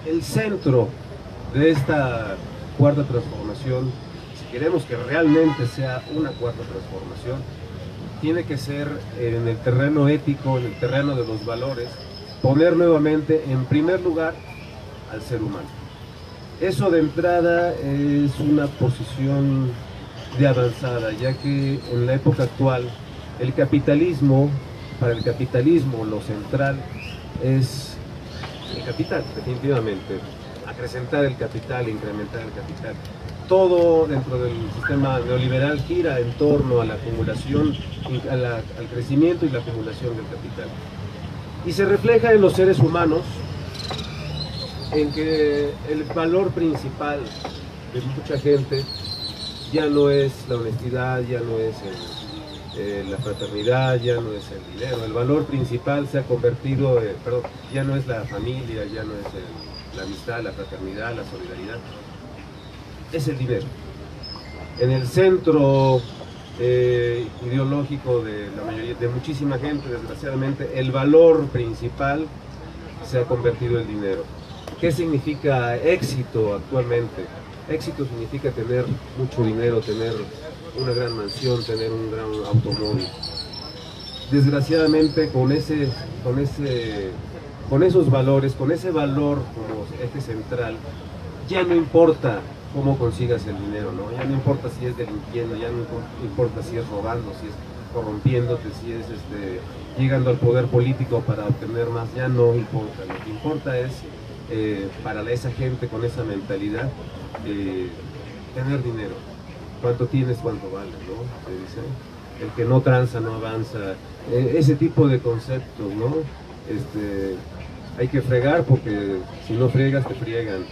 Speaker 2: el centro de esta cuarta transformación, si queremos que realmente sea una cuarta transformación, tiene que ser en el terreno ético, en el terreno de los valores, poner nuevamente en primer lugar al ser humano. Eso de entrada es una posición de avanzada, ya que en la época actual para el capitalismo lo central es el capital, definitivamente. Acrecentar el capital, incrementar el capital. Todo dentro del sistema neoliberal gira en torno a la acumulación, al crecimiento y la acumulación del capital. Y se refleja en los seres humanos, en que el valor principal de mucha gente ya no es la honestidad, ya no es la fraternidad, ya no es el dinero. El valor principal se ha convertido, ya no es la familia, ya no es la amistad, la fraternidad, la solidaridad, es el dinero. En el centro ideológico de la mayoría, de muchísima gente, desgraciadamente, el valor principal se ha convertido en el dinero. ¿Qué significa éxito actualmente? Éxito significa tener mucho dinero, tener una gran mansión, tener un gran automóvil. Desgraciadamente, con esos valores, con ese valor como eje central, ya no importa cómo consigas el dinero, ¿no? Ya no importa si es delinquiendo, ya no importa si es robando, si es corrompiéndote, si es llegando al poder político para obtener más, ya no importa. Lo que importa es, para esa gente con esa mentalidad, tener dinero. ¿Cuánto tienes, cuánto vale, no? Se dice, el que no tranza no avanza. Ese tipo de conceptos, ¿no? Hay que fregar porque si no friegas te friegan.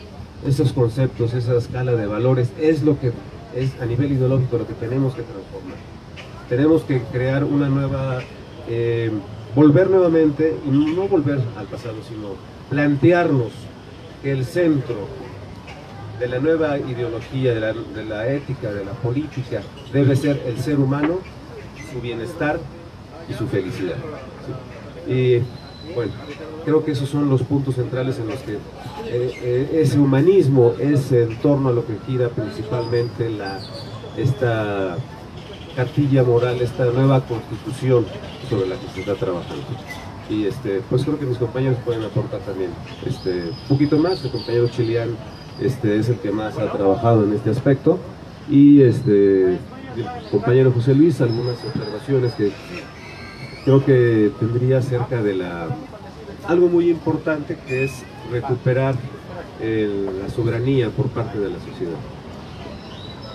Speaker 2: Esos conceptos, esa escala de valores es lo que es a nivel ideológico lo que tenemos que transformar. Tenemos que crear una nueva, volver nuevamente, y no volver al pasado, sino plantearnos que el centro de la nueva ideología, de la ética, de la política, debe ser el ser humano, su bienestar y su felicidad. ¿Sí? Y bueno, creo que esos son los puntos centrales en los que ese humanismo es en torno a lo que gira principalmente esta cartilla moral, esta nueva constitución sobre la que se está trabajando. Y pues creo que mis compañeros pueden aportar también un poquito más. El compañero Chilián es el que más ha trabajado en este aspecto, y el compañero José Luis algunas observaciones que creo que tendría acerca de algo muy importante, que es recuperar la soberanía por parte de la sociedad.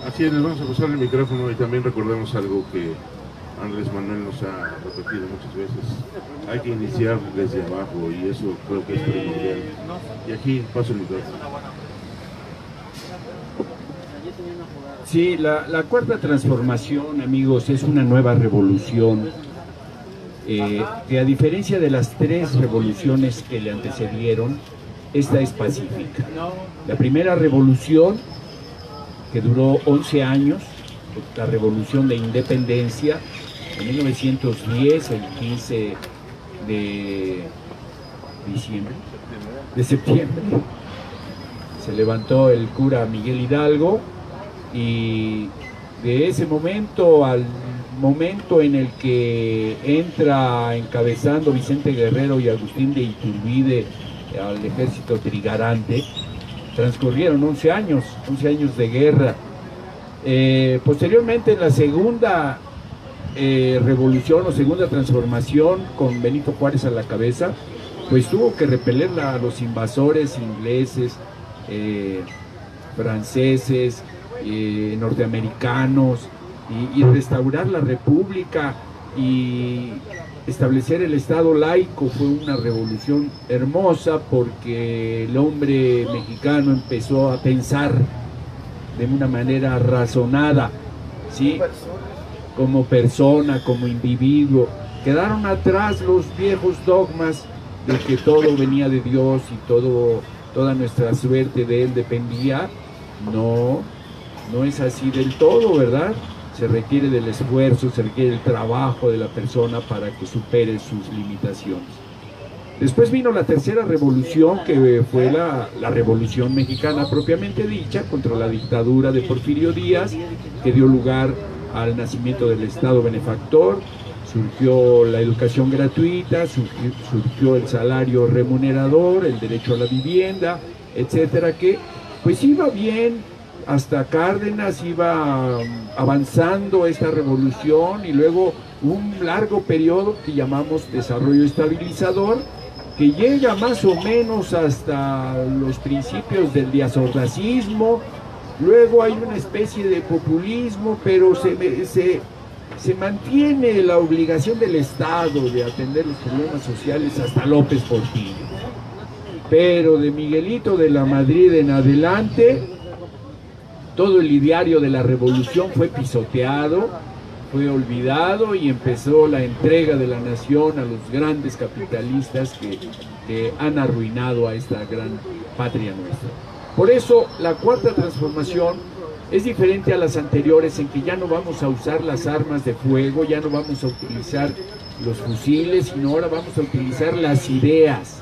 Speaker 1: Así es, les vamos a pasar el micrófono y también recordemos algo que Andrés Manuel nos ha repetido muchas veces: hay que iniciar desde abajo, y eso creo que es primordial. Y aquí paso el micrófono.
Speaker 4: Sí, la cuarta transformación, amigos, es una nueva revolución, que a diferencia de las tres revoluciones que le antecedieron, esta es pacífica. La primera revolución, que duró 11 años, la revolución de independencia, en 1910, el 15 de septiembre, se levantó el cura Miguel Hidalgo, y de ese momento al momento en el que entra encabezando Vicente Guerrero y Agustín de Iturbide al ejército trigarante, transcurrieron 11 años de guerra. Posteriormente, en la segunda revolución o segunda transformación, con Benito Juárez a la cabeza, pues tuvo que repeler a los invasores ingleses, franceses, norteamericanos, y restaurar la república y establecer el Estado laico. Fue una revolución hermosa, porque el hombre mexicano empezó a pensar de una manera razonada, ¿sí? Como persona, como individuo. Quedaron atrás los viejos dogmas de que todo venía de Dios y toda nuestra suerte de Él dependía. No es así del todo, ¿verdad? Se requiere del esfuerzo, se requiere del trabajo de la persona para que supere sus limitaciones. Después vino la tercera revolución, que fue la revolución mexicana propiamente dicha, contra la dictadura de Porfirio Díaz, que dio lugar al nacimiento del Estado benefactor. Surgió la educación gratuita, surgió el salario remunerador, el derecho a la vivienda, etcétera, que pues iba bien. Hasta Cárdenas iba avanzando esta revolución, y luego un largo periodo que llamamos desarrollo estabilizador, que llega más o menos hasta los principios del diazordacismo. Luego hay una especie de populismo, pero se mantiene la obligación del Estado de atender los problemas sociales hasta López Portillo. Pero de Miguelito de la Madrid en adelante, todo el ideario de la revolución fue pisoteado, fue olvidado, y empezó la entrega de la nación a los grandes capitalistas que han arruinado a esta gran patria nuestra. Por eso la cuarta transformación es diferente a las anteriores, en que ya no vamos a usar las armas de fuego, ya no vamos a utilizar los fusiles, sino ahora vamos a utilizar las ideas.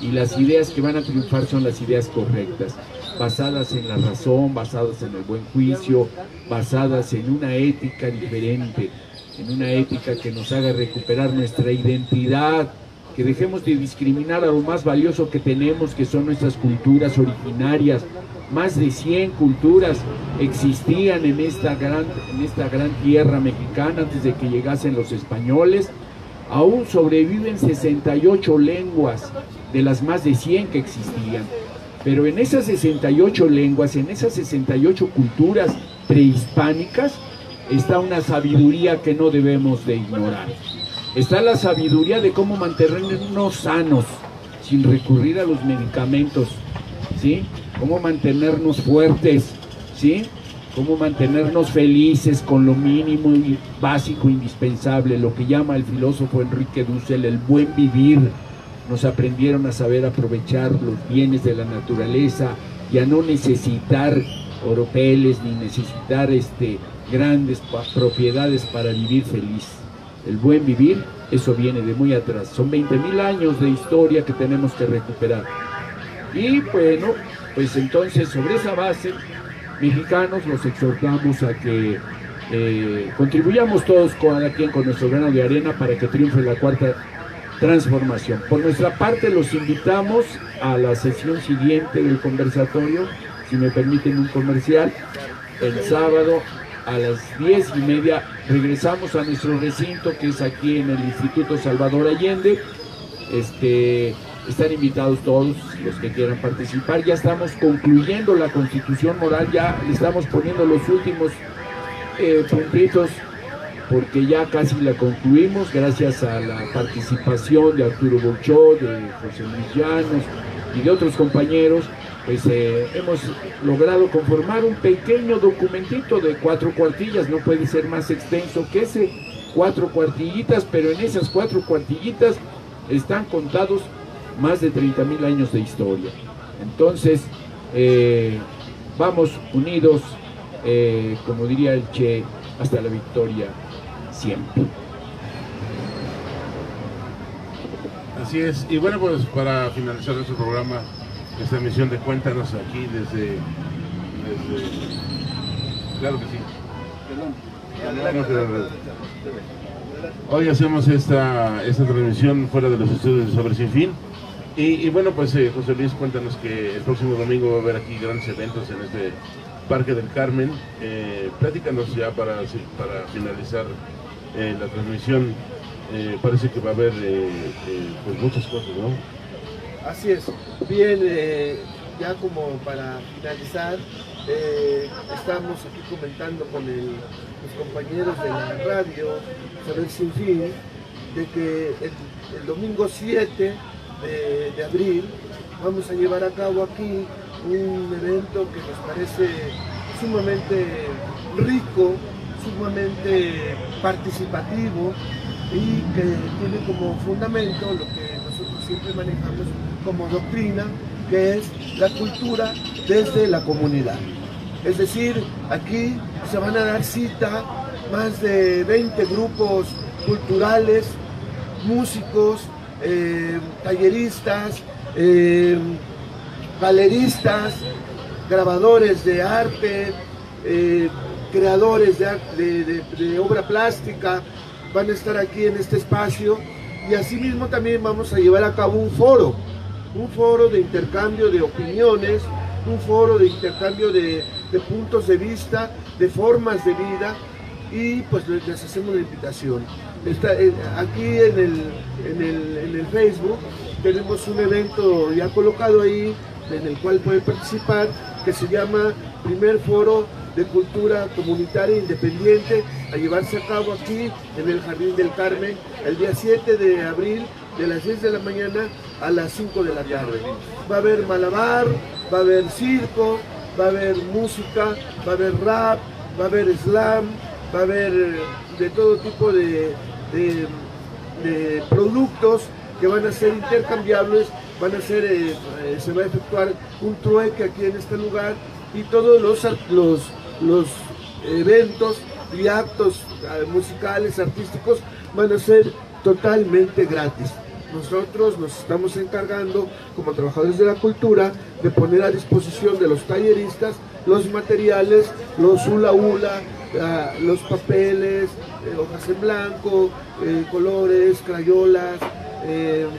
Speaker 4: Y las ideas que van a triunfar son las ideas correctas, basadas en la razón, basadas en el buen juicio, basadas en una ética diferente, en una ética que nos haga recuperar nuestra identidad, que dejemos de discriminar a lo más valioso que tenemos, que son nuestras culturas originarias. Más de 100 culturas existían en esta gran tierra mexicana antes de que llegasen los españoles. Aún sobreviven 68 lenguas de las más de 100 que existían. Pero en esas 68 lenguas, en esas 68 culturas prehispánicas, está una sabiduría que no debemos de ignorar. Está la sabiduría de cómo mantenernos sanos, sin recurrir a los medicamentos, ¿sí? Cómo mantenernos fuertes, ¿sí? Cómo mantenernos felices con lo mínimo y básico, indispensable, lo que llama el filósofo Enrique Dussel el buen vivir. Nos aprendieron a saber aprovechar los bienes de la naturaleza, y a no necesitar oropeles ni necesitar grandes propiedades para vivir feliz. El buen vivir, eso viene de muy atrás. Son 20.000 años de historia que tenemos que recuperar. Y bueno, pues entonces sobre esa base, mexicanos, los exhortamos a que contribuyamos todos con nuestro grano de arena para que triunfe la cuarta transformación. Por nuestra parte los invitamos a la sesión siguiente del conversatorio, si me permiten un comercial, el sábado a las 10:30 regresamos a nuestro recinto, que es aquí en el Instituto Salvador Allende. Están invitados todos los que quieran participar. Ya estamos concluyendo la Constitución Moral, ya le estamos poniendo los últimos puntitos, porque ya casi la concluimos gracias a la participación de Arturo Bolchó, de José Luis Llanos y de otros compañeros. Pues hemos logrado conformar un pequeño documentito de 4 cuartillas, no puede ser más extenso que ese, 4 cuartillitas, pero en esas 4 cuartillitas están contados más de 30.000 años de historia. Entonces, vamos unidos, como diría el Che, hasta la victoria siempre.
Speaker 1: Así es, y bueno, pues para finalizar nuestro programa, esta emisión de Cuéntanos aquí desde claro que sí. Hoy hacemos esta transmisión fuera de los estudios de Saber Sin Fin. Y bueno, pues José Luis, cuéntanos que el próximo domingo va a haber aquí grandes eventos en este Parque del Carmen. Platícanos ya para finalizar la transmisión. Parece que va a haber pues muchas cosas, ¿no?
Speaker 3: Así es. Bien, ya como para finalizar, estamos aquí comentando con los compañeros de la radio Saber Sin Fin, de que el domingo 7 de abril vamos a llevar a cabo aquí un evento que nos parece sumamente rico, sumamente participativo y que tiene como fundamento lo que nosotros siempre manejamos como doctrina, que es la cultura desde la comunidad. Es decir, aquí se van a dar cita más de 20 grupos culturales, músicos, talleristas, galeristas, grabadores de arte, creadores de obra plástica, van a estar aquí en este espacio, y asimismo también vamos a llevar a cabo un foro de intercambio de opiniones, un foro de intercambio de puntos de vista, de formas de vida, y pues les hacemos la invitación. Aquí en el Facebook tenemos un evento ya colocado ahí, en el cual pueden participar, que se llama Primer Foro de Cultura Comunitaria Independiente, a llevarse a cabo aquí en el Jardín del Carmen, el día 7 de abril, de las 10 de la mañana a las 5 de la tarde. Va a haber malabar, va a haber circo, va a haber música, va a haber rap, va a haber slam, va a haber de todo tipo de productos que van a ser intercambiables, se va a efectuar un trueque aquí en este lugar, y todos los eventos y actos musicales, artísticos, van a ser totalmente gratis. Nosotros nos estamos encargando, como trabajadores de la cultura, de poner a disposición de los talleristas los materiales, los hula hula, los papeles, hojas en blanco, colores, crayolas,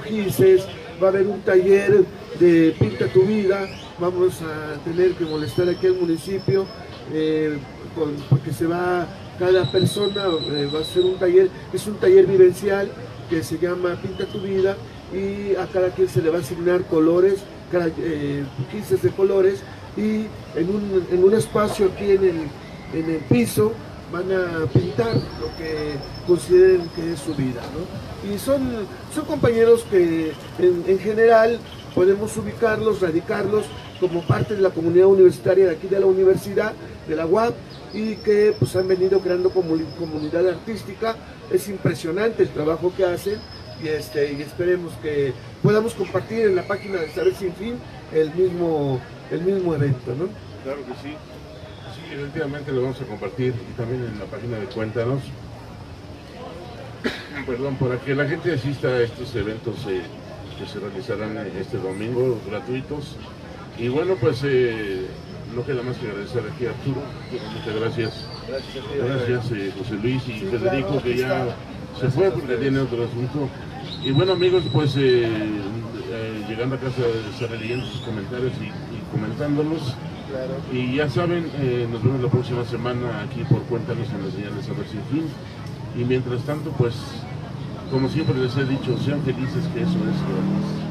Speaker 3: gises. Va a haber un taller de Pinta tu Vida. Vamos a tener que molestar aquí al municipio, porque cada persona va a hacer un taller, es un taller vivencial que se llama Pinta tu Vida, y a cada quien se le va a asignar colores, gises de colores, y en un espacio aquí en el piso van a pintar lo que consideren que es su vida, ¿no? Y son compañeros que en general podemos ubicarlos, radicarlos como parte de la comunidad universitaria de aquí de la universidad, de la UAP, y que pues han venido creando comunidad artística. Es impresionante el trabajo que hacen, y esperemos que podamos compartir en la página de Saber Sin Fin el mismo el mismo evento, ¿no?
Speaker 1: Claro que sí. Sí, efectivamente lo vamos a compartir y también en la página de Cuéntanos. Perdón, para que la gente asista a estos eventos que se realizarán este domingo, gratuitos. Y bueno, pues no queda más que agradecer aquí a Arturo. Muchas gracias. Gracias, José Luis y Federico,
Speaker 3: claro,
Speaker 1: que ya se fue porque tiene otro asunto. Y bueno, amigos, pues llegando a casa de estar leyendo sus comentarios y comentándolos.
Speaker 3: Claro.
Speaker 1: Y ya saben, nos vemos la próxima semana aquí por Cuéntanos en las señales Saber Sin Fin. Y mientras tanto, pues, como siempre les he dicho, sean felices, que eso es gratis.